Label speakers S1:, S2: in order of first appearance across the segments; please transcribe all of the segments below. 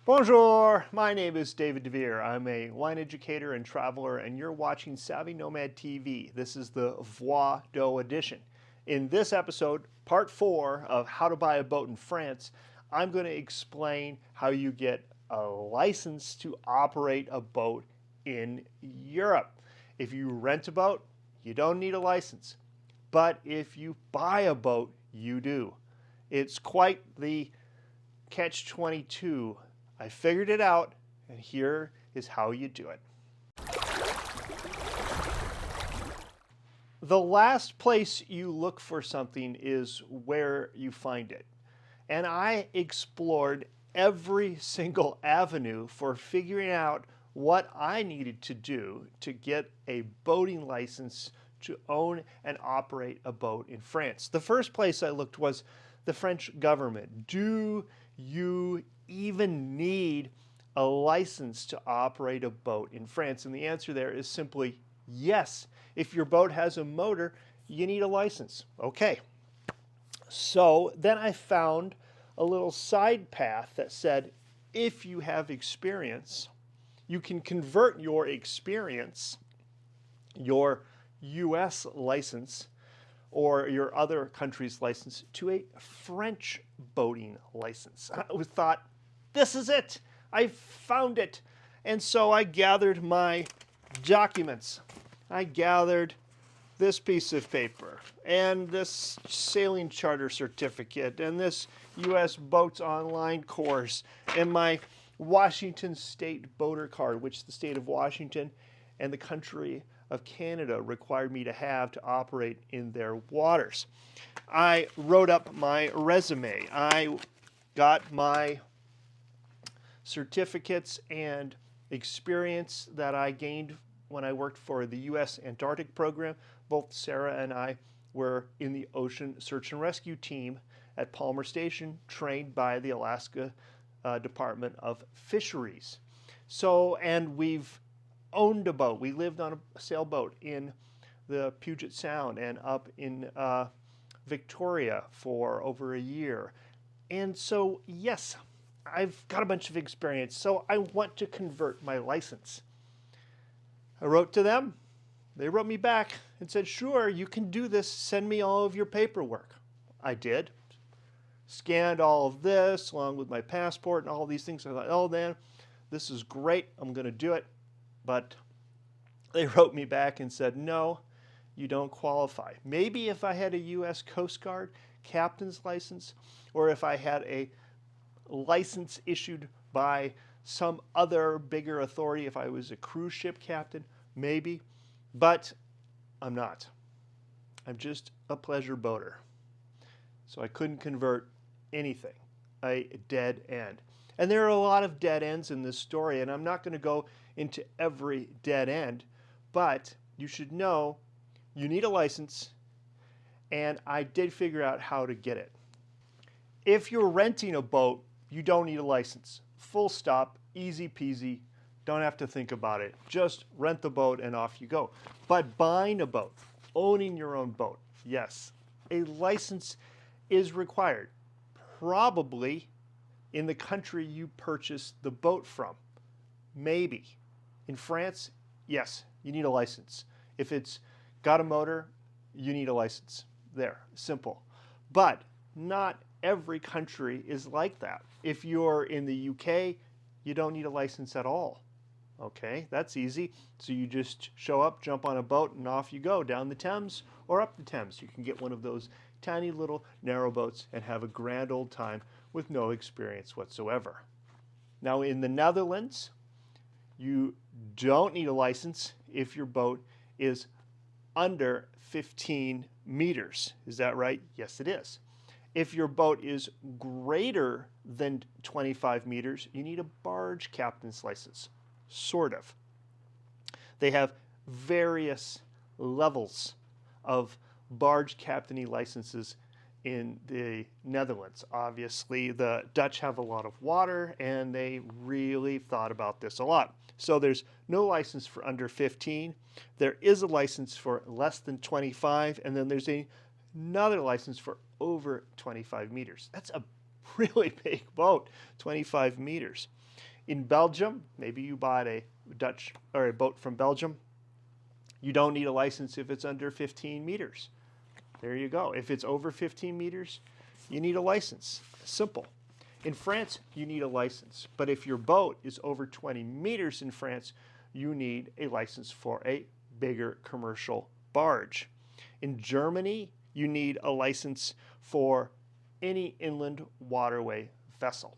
S1: Bonjour, my name is David DeVere. I'm a wine educator and traveler, and you're watching Savvy Nomad TV. This is the Voix d'eau edition. In this episode, part 4 of How to Buy a Boat in France, I'm going to explain how you get a license to operate a boat in Europe. If you rent a boat, you don't need a license. But if you buy a boat, you do. It's quite the catch-22. I figured it out, and here is how you do it. The last place you look for something is where you find it. And I explored every single avenue for figuring out what I needed to do to get a boating license to own and operate a boat in France. The first place I looked was the French government. Do you even need a license to operate a boat in France? And the answer there is simply yes. If your boat has a motor, you need a license. Okay. So then I found a little side path that said if you have experience, you can convert your experience, your US license, or your other country's license to a French boating license. I thought, this is it. I found it. And so I gathered my documents. I gathered this piece of paper and this sailing charter certificate and this U.S. Boats Online course and my Washington State boater card, which the state of Washington and the country of Canada required me to have to operate in their waters. I wrote up my resume. I got my certificates and experience that I gained when I worked for the U.S. Antarctic program. Both Sarah and I were in the Ocean Search and Rescue team at Palmer Station, trained by the Alaska Department of Fisheries. And we've owned a boat. We lived on a sailboat in the Puget Sound and up in Victoria for over a year. And so, yes, I've got a bunch of experience, so I want to convert my license. I wrote to them. They wrote me back and said, sure, you can do this. Send me all of your paperwork. I did. Scanned all of this along with my passport and all these things. I thought, oh, man, this is great. I'm going to do it. But they wrote me back and said, no, you don't qualify. Maybe if I had a U.S. Coast Guard captain's license, or if I had a license issued by some other bigger authority, if I was a cruise ship captain, maybe. But I'm not. I'm just a pleasure boater. So I couldn't convert anything. A dead end. And there are a lot of dead ends in this story, and I'm not going to go into every dead end, but you should know you need a license, and I did figure out how to get it. If you're renting a boat, you don't need a license. Full stop, easy peasy, don't have to think about it. Just rent the boat and off you go. But buying a boat, owning your own boat, yes, a license is required. Probably in the country you purchased the boat from. Maybe. In France, yes, you need a license. If it's got a motor, you need a license. There, simple. But not every country is like that. If you're in the UK, you don't need a license at all. Okay, that's easy. So you just show up, jump on a boat, and off you go down the Thames or up the Thames. You can get one of those tiny little narrow boats and have a grand old time with no experience whatsoever. Now in the Netherlands, you don't need a license if your boat is under 15 meters. Is that right? Yes, it is. If your boat is greater than 25 meters, you need a barge captain's license. Sort of. They have various levels of barge captainy licenses in the Netherlands. Obviously, the Dutch have a lot of water, and they really thought about this a lot. So there's no license for under 15. There is a license for less than 25, and then there's another license for over 25 meters. That's a really big boat, 25 meters. In Belgium, maybe you bought a Dutch or a boat from Belgium. You don't need a license if it's under 15 meters. There you go. If it's over 15 meters, you need a license. Simple. In France, you need a license. But if your boat is over 20 meters in France, you need a license for a bigger commercial barge. In Germany, you need a license for any inland waterway vessel.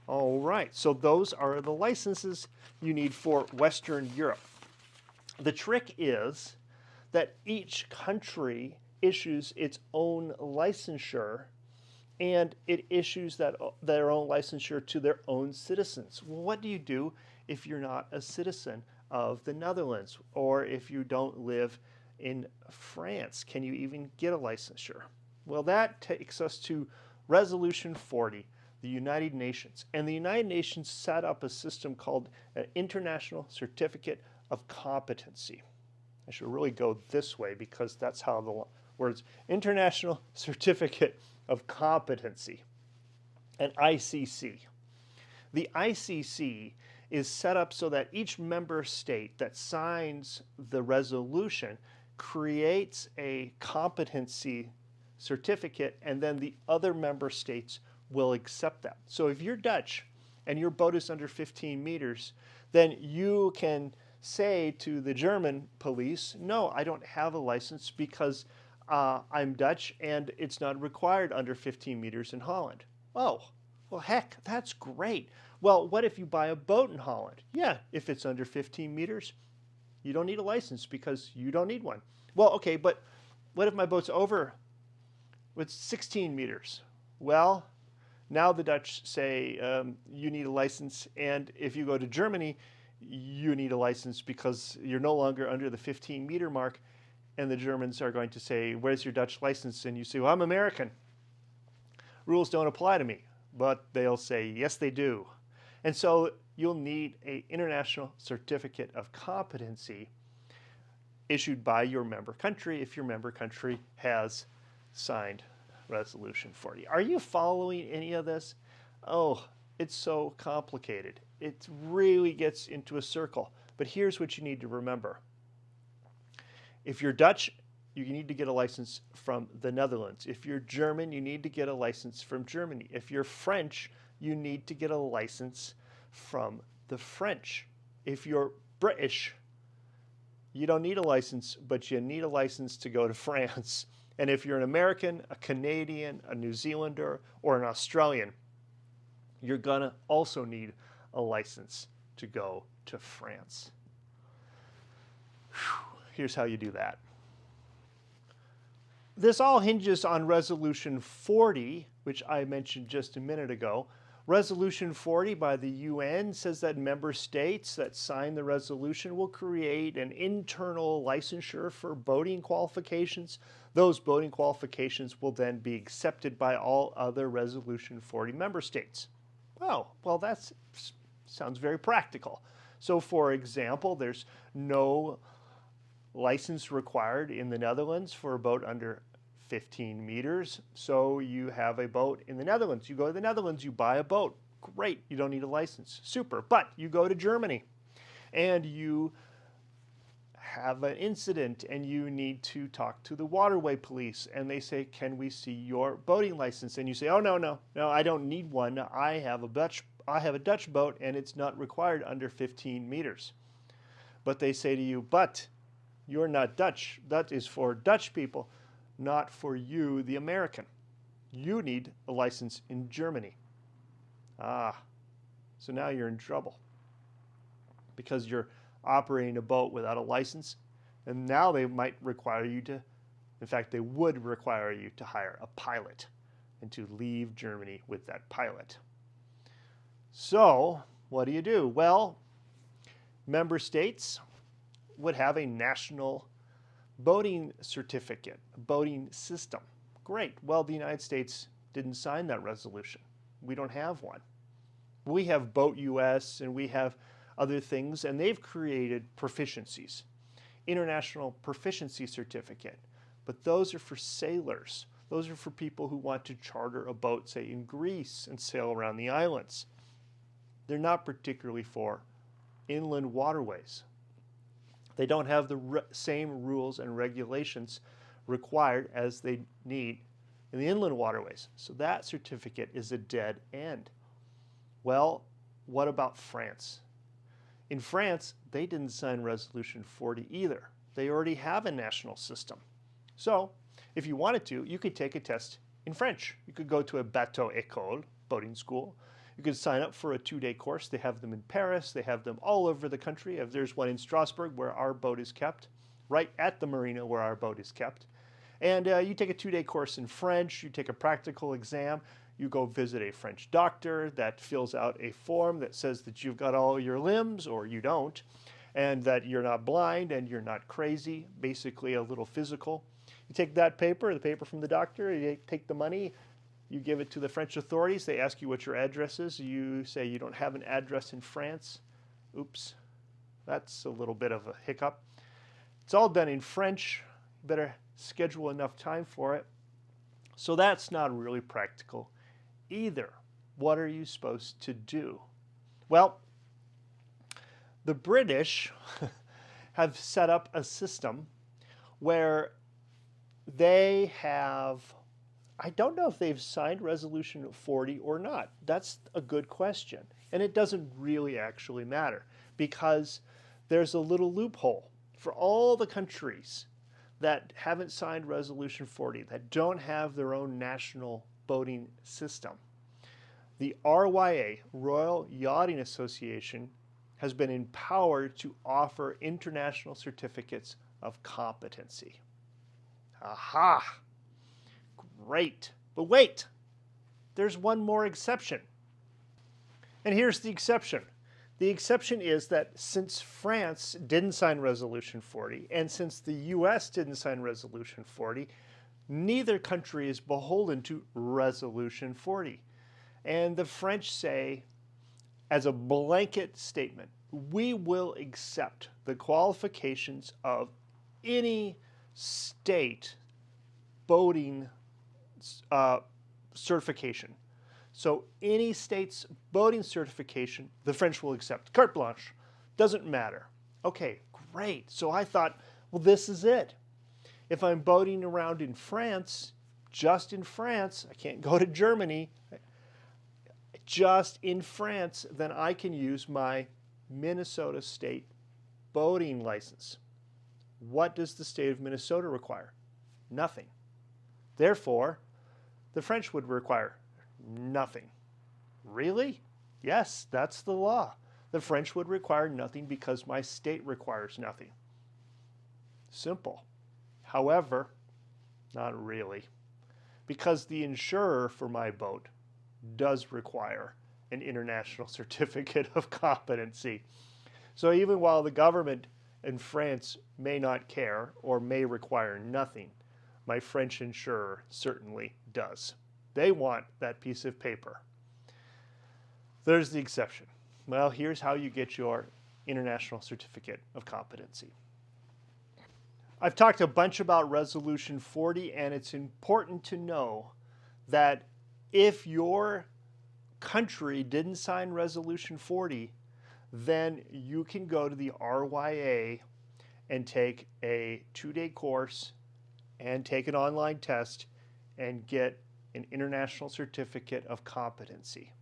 S1: All right, so those are the licenses you need for Western Europe. The trick is that each country issues its own licensure, and it issues their own licensure to their own citizens. Well, what do you do if you're not a citizen of the Netherlands, or if you don't live in France? Can you even get a licensure? Well, that takes us to Resolution 40, the United Nations. And the United Nations set up a system called an International Certificate of Competency. I should really go this way because that's how the words International Certificate of Competency, an ICC. The ICC is set up so that each member state that signs the resolution creates a competency certificate, and then the other member states will accept that. So if you're Dutch and your boat is under 15 meters, then you can say to the German police, no, I don't have a license because I'm Dutch and it's not required under 15 meters in Holland. Oh, well, heck, that's great. Well, what if you buy a boat in Holland? Yeah, if it's under 15 meters, you don't need a license because you don't need one. Well, okay, but what if my boat's over with 16 meters? Well, now the Dutch say you need a license, and if you go to Germany, you need a license because you're no longer under the 15-meter mark, and the Germans are going to say, where's your Dutch license? And you say, well, I'm American. Rules don't apply to me. But they'll say, yes, they do. And so you'll need an International Certificate of Competency issued by your member country if your member country has signed Resolution 40. Are you following any of this? Oh, it's so complicated. It really gets into a circle. But here's what you need to remember. If you're Dutch, you need to get a license from the Netherlands. If you're German, you need to get a license from Germany. If you're French, you need to get a license from the French. If you're British, you don't need a license, but you need a license to go to France. And if you're an American, a Canadian, a New Zealander, or an Australian, you're gonna also need a license to go to France. Whew. Here's how you do that. This all hinges on Resolution 40, which I mentioned just a minute ago. Resolution 40 by the UN says that member states that sign the resolution will create an internal licensure for boating qualifications. Those boating qualifications will then be accepted by all other Resolution 40 member states. Oh, well, that sounds very practical. So, for example, there's no license required in the Netherlands for a boat under 15 meters. So you have a boat in the Netherlands. You go to the Netherlands, you buy a boat. Great, you don't need a license. Super. But you go to Germany and you have an incident and you need to talk to the waterway police, and they say, can we see your boating license? And you say, oh, no, I don't need one. I have a Dutch boat and it's not required under 15 meters. But they say to you, but you're not Dutch. That is for Dutch people, not for you, the American. You need a license in Germany. So now you're in trouble because you're operating a boat without a license, and now they might require you to, in fact, they would require you to hire a pilot and to leave Germany with that pilot. So what do? Well, member states would have a national boating certificate, boating system. Great. Well, the United States didn't sign that resolution. We don't have one. We have Boat US and we have other things, and they've created proficiencies, international proficiency certificate. But those are for sailors. Those are for people who want to charter a boat, say in Greece, and sail around the islands. They're not particularly for inland waterways. They don't have the same rules and regulations required as they need in the inland waterways. So that certificate is a dead end. Well, what about France? In France, they didn't sign Resolution 40 either. They already have a national system. So if you wanted to, you could take a test in French. You could go to a bateau école, boating school. You could sign up for a 2-day course. They have them in Paris. They have them all over the country. There's one in Strasbourg where our boat is kept, right at the marina where our boat is kept. And you take a 2-day course in French. You take a practical exam. You go visit a French doctor that fills out a form that says that you've got all your limbs, or you don't, and that you're not blind and you're not crazy, basically a little physical. You take that paper, the paper from the doctor, you take the money, you give it to the French authorities. They ask you what your address is. You say you don't have an address in France. Oops, that's a little bit of a hiccup. It's all done in French. You better schedule enough time for it. So that's not really practical either. What are you supposed to do? Well, the British have set up a system where they have, I don't know if they've signed Resolution 40 or not. That's a good question. And it doesn't really actually matter, because there's a little loophole for all the countries that haven't signed Resolution 40, that don't have their own national boating system. The RYA, Royal Yachting Association, has been empowered to offer international certificates of competency. Aha! Great. But wait, there's one more exception. And here's the exception. The exception is that since France didn't sign Resolution 40, and since the US didn't sign Resolution 40, neither country is beholden to Resolution 40. And the French say, as a blanket statement, we will accept the qualifications of any state boating certification. So any state's boating certification, the French will accept. Carte blanche. Doesn't matter. Okay, great. So I thought, well, this is it. If I'm boating around in France, just in France, I can't go to Germany, just in France, then I can use my Minnesota state boating license. What does the state of Minnesota require? Nothing. Therefore, the French would require nothing. Really? Yes, that's the law. The French would require nothing because my state requires nothing. Simple. However, not really. Because the insurer for my boat does require an international certificate of competency. So even while the government in France may not care or may require nothing, my French insurer certainly does. They want that piece of paper. There's the exception. Well, here's how you get your international certificate of competency. I've talked a bunch about Resolution 40, and it's important to know that if your country didn't sign Resolution 40, then you can go to the RYA and take a 2-day course and take an online test and get an international certificate of competency.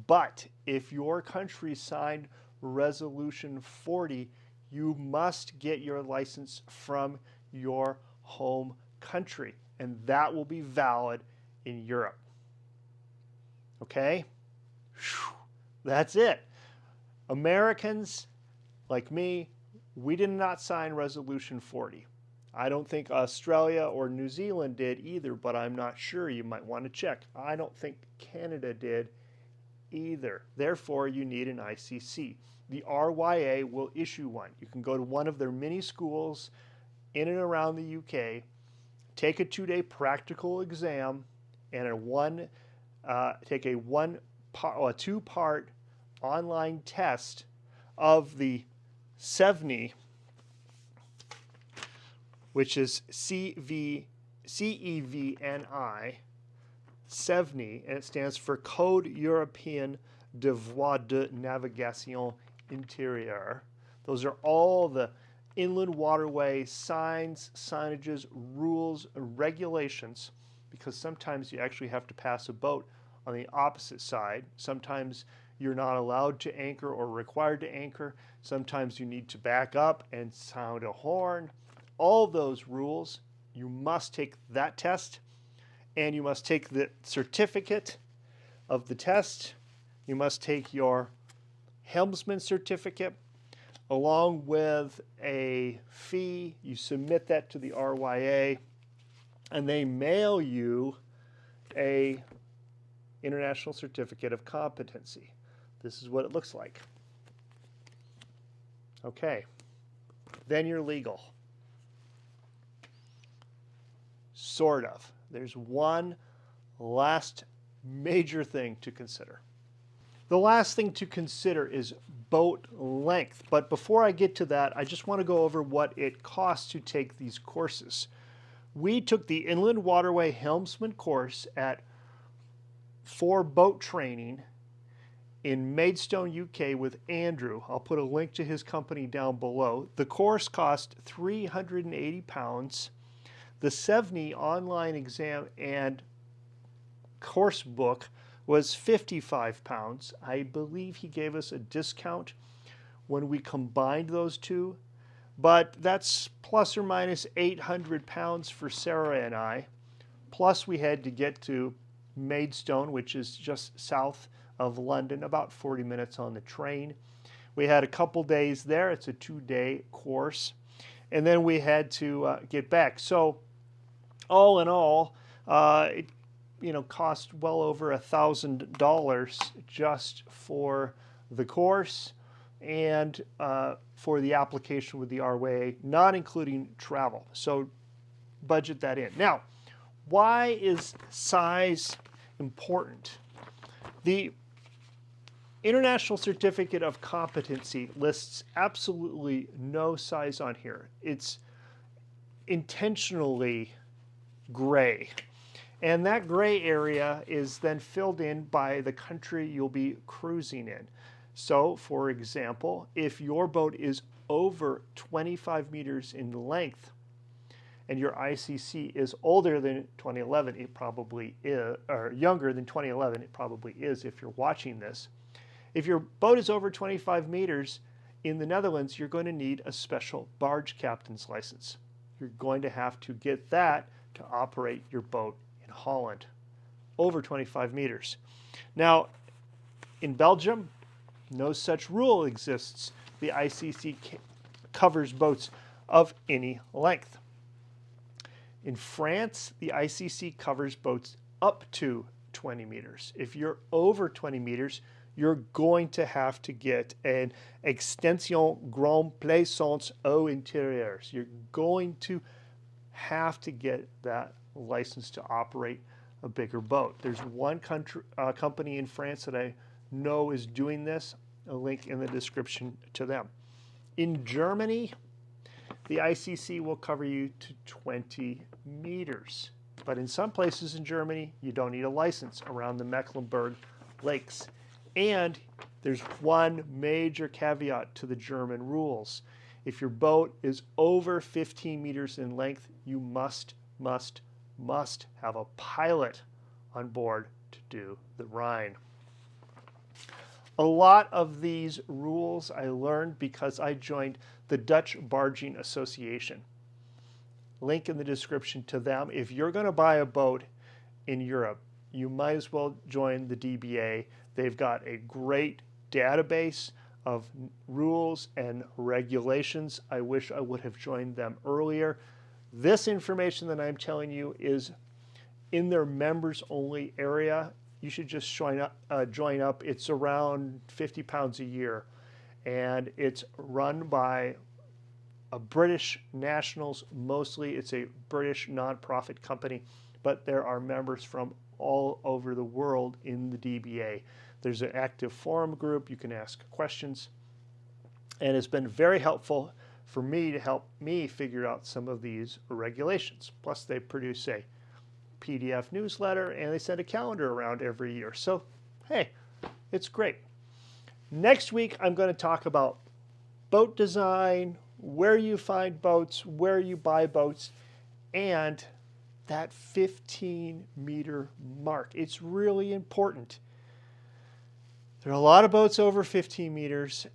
S1: But if your country signed Resolution 40, you must get your license from your home country, and that will be valid in Europe. Okay? Whew. That's it. Americans, like me, we did not sign Resolution 40. I don't think Australia or New Zealand did either, but I'm not sure. You might want to check. I don't think Canada did either. Therefore, you need an ICC. The RYA will issue one. You can go to one of their mini schools in and around the UK, take a 2-day practical exam, and take a 2-part online test of the CEVNI, which is CVCE CEVNI, CEVNI, and it stands for Code Européen de Voies de Navigation Intérieure. Those are all the inland waterway signs, signages, rules, and regulations, because sometimes you actually have to pass a boat on the opposite side. Sometimes you're not allowed to anchor or required to anchor. Sometimes you need to back up and sound a horn. All those rules, you must take that test, and you must take the certificate of the test. You must take your helmsman certificate along with a fee. You submit that to the RYA, and they mail you a international certificate of competency. This is what it looks like. Okay, then you're legal. Sort of. There's one last major thing to consider. The last thing to consider is boat length. But before I get to that, I just want to go over what it costs to take these courses. We took the Inland Waterway Helmsman course for boat training in Maidstone, UK with Andrew. I'll put a link to his company down below. The course cost £380. The CEVNI online exam and course book was £55. I believe he gave us a discount when we combined those two, but that's plus or minus £800 for Sarah and I. Plus we had to get to Maidstone, which is just south of London, about 40 minutes on the train. We had a couple days there. It's a 2-day course. And then we had to get back. So all in all, it cost well over $1,000 just for the course and for the application with the RWA, not including travel. So budget that in. Now, why is size important? The International Certificate of Competency lists absolutely no size on here. It's intentionally gray. And that gray area is then filled in by the country you'll be cruising in. So, for example, if your boat is over 25 meters in length and your ICC is older than 2011, it probably is, or younger than 2011, it probably is if you're watching this. If your boat is over 25 meters in the Netherlands, you're going to need a special barge captain's license. You're going to have to get that to operate your boat in Holland, over 25 meters. Now, in Belgium, no such rule exists. The ICC covers boats of any length. In France, the ICC covers boats up to 20 meters. If you're over 20 meters, you're going to have to get an extension grand plaisance eaux intérieures. You're going to have to get that license to operate a bigger boat. There's one company in France that I know is doing this. A link in the description to them. In Germany, the ICC will cover you to 20 meters. But in some places in Germany, you don't need a license around the Mecklenburg Lakes. And there's one major caveat to the German rules. If your boat is over 15 meters in length, you must have a pilot on board to do the Rhine. A lot of these rules I learned because I joined the Dutch Barging Association. Link in the description to them. If you're going to buy a boat in Europe, you might as well join the DBA. They've got a great database of rules and regulations. I wish I would have joined them earlier. This information that I'm telling you is in their members only area. You should just join up. It's around £50 a year, and it's run by British nationals mostly. It's a British nonprofit company, but there are members from all over the world in the DBA. There's an active forum group. You can ask questions, and it's been very helpful for me to help me figure out some of these regulations. Plus, they produce a PDF newsletter and they send a calendar around every year. So, hey, it's great. Next week, I'm going to talk about boat design, where you find boats, where you buy boats, and that 15-meter mark. It's really important. There are a lot of boats over 15 meters,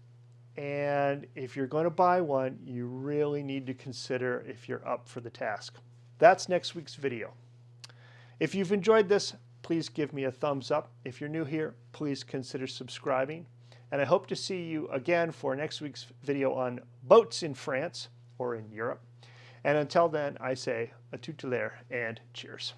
S1: and if you're going to buy one, you really need to consider if you're up for the task. That's next week's video. If you've enjoyed this, please give me a thumbs up. If you're new here, please consider subscribing. And I hope to see you again for next week's video on boats in France or in Europe. And until then, I say à tout à l'heure and cheers.